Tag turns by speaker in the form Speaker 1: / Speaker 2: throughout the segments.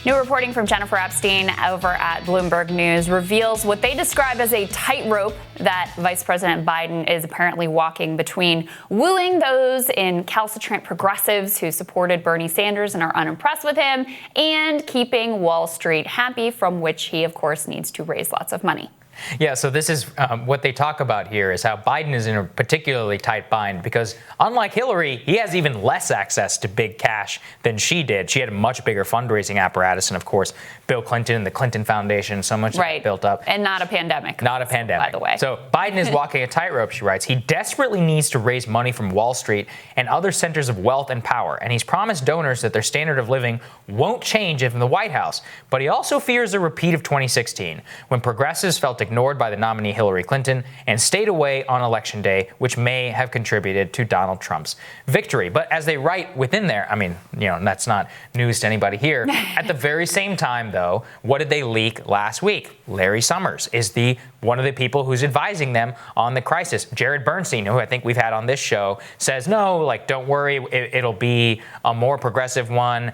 Speaker 1: New reporting from Jennifer Epstein over at Bloomberg News reveals what they describe as a tightrope that Vice President Biden is apparently walking between wooing those incalcitrant progressives who supported Bernie Sanders and are unimpressed with him and keeping Wall Street happy, from which he, of course, needs to raise lots of money.
Speaker 2: Yeah, so this is what they talk about here is how Biden is in a particularly tight bind because unlike Hillary, he has even less access to big cash than she did. She had a much bigger fundraising apparatus. And of course, Bill Clinton and the Clinton Foundation, so much
Speaker 1: right.
Speaker 2: built up.
Speaker 1: And not a pandemic.
Speaker 2: Not a pandemic,
Speaker 1: by the way.
Speaker 2: So Biden is walking a tightrope, she writes. He desperately needs to raise money from Wall Street and other centers of wealth and power. And he's promised donors that their standard of living won't change if in the White House. But he also fears a repeat of 2016, when progressives felt ignored by the nominee Hillary Clinton and stayed away on Election Day, which may have contributed to Donald Trump's victory. But as they write within there, I mean, that's not news to anybody here. At the very same time, though, what did they leak last week? Larry Summers is one of the people who's advising them on the crisis. Jared Bernstein, who I think we've had on this show, says, no, don't worry, it'll be a more progressive one.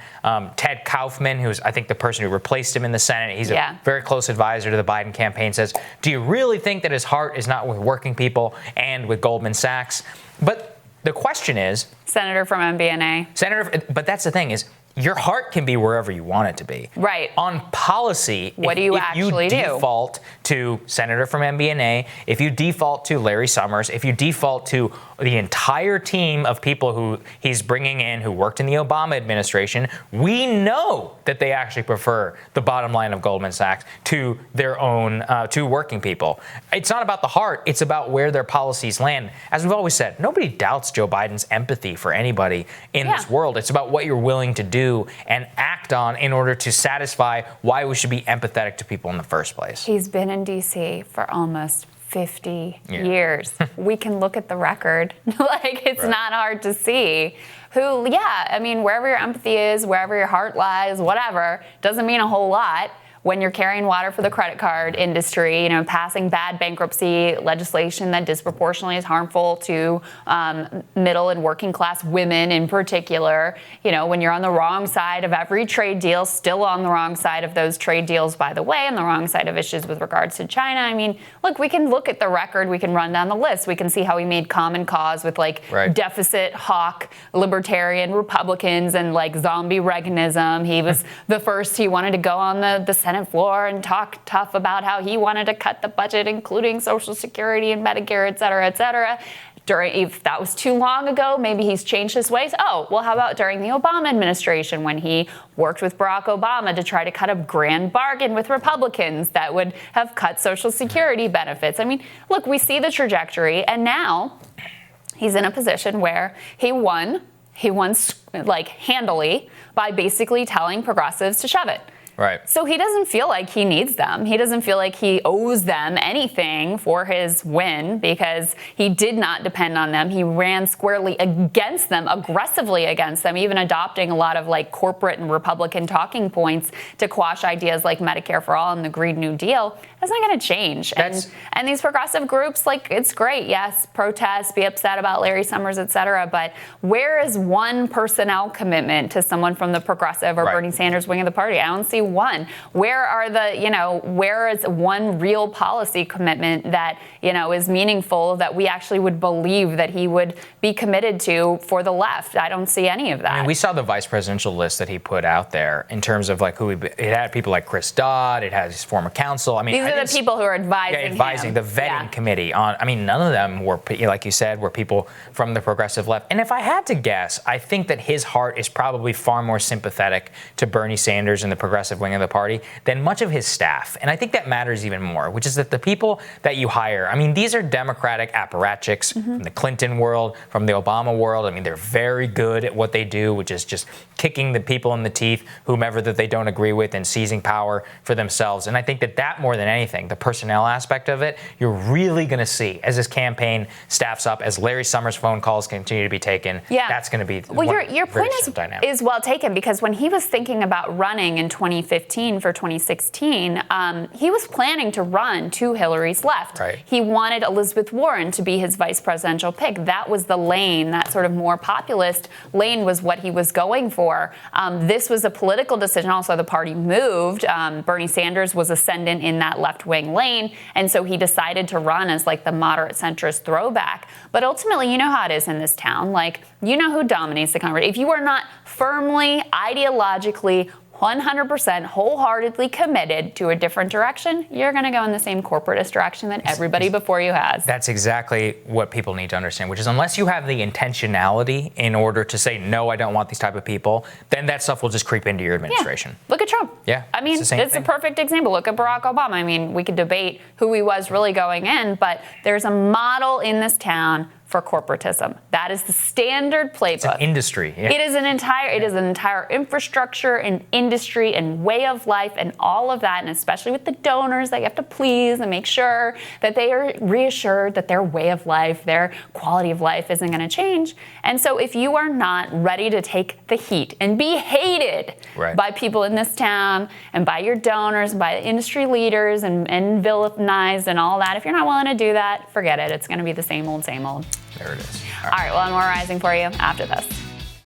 Speaker 2: Ted Kaufman, who's I think the person who replaced him in the Senate, he's a very close advisor to the Biden campaign, says, do you really think that his heart is not with working people and with Goldman Sachs? But the question is...
Speaker 1: Senator from MBNA.
Speaker 2: But that's the thing is, your heart can be wherever you want it to be.
Speaker 1: Right.
Speaker 2: On policy,
Speaker 1: what do you actually do?
Speaker 2: If you default to Senator from MBNA, if you default to Larry Summers, if you default to the entire team of people who he's bringing in who worked in the Obama administration, we know that they actually prefer the bottom line of Goldman Sachs to their own, to working people. It's not about the heart. It's about where their policies land. As we've always said, nobody doubts Joe Biden's empathy for anybody in this world. It's about what you're willing to do and act on in order to satisfy why we should be empathetic to people in the first place.
Speaker 1: He's been in D.C. for almost 50 years. We can look at the record. It's not hard to see wherever your empathy is, wherever your heart lies, whatever, doesn't mean a whole lot when you're carrying water for the credit card industry, passing bad bankruptcy legislation that disproportionately is harmful to middle and working class women in particular, when you're on the wrong side of every trade deal, still on the wrong side of those trade deals, by the way, and the wrong side of issues with regards to China. I mean, look, we can look at the record. We can run down the list. We can see how he made common cause with deficit hawk libertarian Republicans and zombie Reaganism. He was the first. He wanted to go on the Senate floor and talk tough about how he wanted to cut the budget, including Social Security and Medicare, et cetera, et cetera. If that was too long ago, maybe he's changed his ways. Oh, well, how about during the Obama administration when he worked with Barack Obama to try to cut a grand bargain with Republicans that would have cut Social Security benefits? I mean, look, we see the trajectory, and now he's in a position where he won handily by basically telling progressives to shove it.
Speaker 2: Right.
Speaker 1: So he doesn't feel like he needs them. He doesn't feel like he owes them anything for his win because he did not depend on them. He ran squarely against them, aggressively against them, even adopting a lot of corporate and Republican talking points to quash ideas like Medicare for All and the Green New Deal. That's not going to change. And these progressive groups, it's great. Yes, protest, be upset about Larry Summers, et cetera. But where is one personnel commitment to someone from the progressive or Bernie Sanders wing of the party? I don't see one. Where is one real policy commitment that, is meaningful that we actually would believe that he would be committed to for the left? I don't see any of that.
Speaker 2: I mean, we saw the vice presidential list that he put out there in terms of it had people like Chris Dodd, it has his former counsel. I mean,
Speaker 1: these are the people who are advising
Speaker 2: the vetting committee on. I mean, none of them were, like you said, were people from the progressive left. And if I had to guess, I think that his heart is probably far more sympathetic to Bernie Sanders and the progressive wing of the party than much of his staff. And I think that matters even more, which is that the people that you hire, I mean, these are Democratic apparatchiks from the Clinton world, from the Obama world. I mean, they're very good at what they do, which is just kicking the people in the teeth, whomever that they don't agree with, and seizing power for themselves. And I think that more than anything, the personnel aspect of it, you're really going to see as this campaign staffs up, as Larry Summers' phone calls continue to be taken. That's going to be
Speaker 1: your point is well taken, because when he was thinking about running in 2015, 2015 for 2016, he was planning to run to Hillary's left.
Speaker 2: Right.
Speaker 1: He wanted Elizabeth Warren to be his vice presidential pick. That was the lane, that sort of more populist lane was what he was going for. This was a political decision. Also, the party moved. Bernie Sanders was ascendant in that left-wing lane, and so he decided to run as like the moderate centrist throwback. But ultimately, you know how it is in this town. Like, you know who dominates the conversation. If you are not firmly, ideologically, 100% wholeheartedly committed to a different direction, you're going to go in the same corporatist direction that everybody before you has.
Speaker 2: That's exactly what people need to understand, which is unless you have the intentionality in order to say, no, I don't want these type of people, then that stuff will just creep into your administration.
Speaker 1: Yeah. Look at Trump.
Speaker 2: Yeah.
Speaker 1: I mean, it's a perfect example. Look at Barack Obama. I mean, we could debate who he was really going in, but there's a model in this town for corporatism. That is the standard playbook.
Speaker 2: It's an industry. Yeah.
Speaker 1: It is an entire infrastructure and industry and way of life and all of that, and especially with the donors that you have to please and make sure that they are reassured that their way of life, their quality of life isn't going to change. And so if you are not ready to take the heat and be hated by people in this town and by your donors, by industry leaders and villainized and all that, if you're not willing to do that, forget it. It's going to be the same old, same old.
Speaker 2: There it is.
Speaker 1: All right, well, more rising for you after this.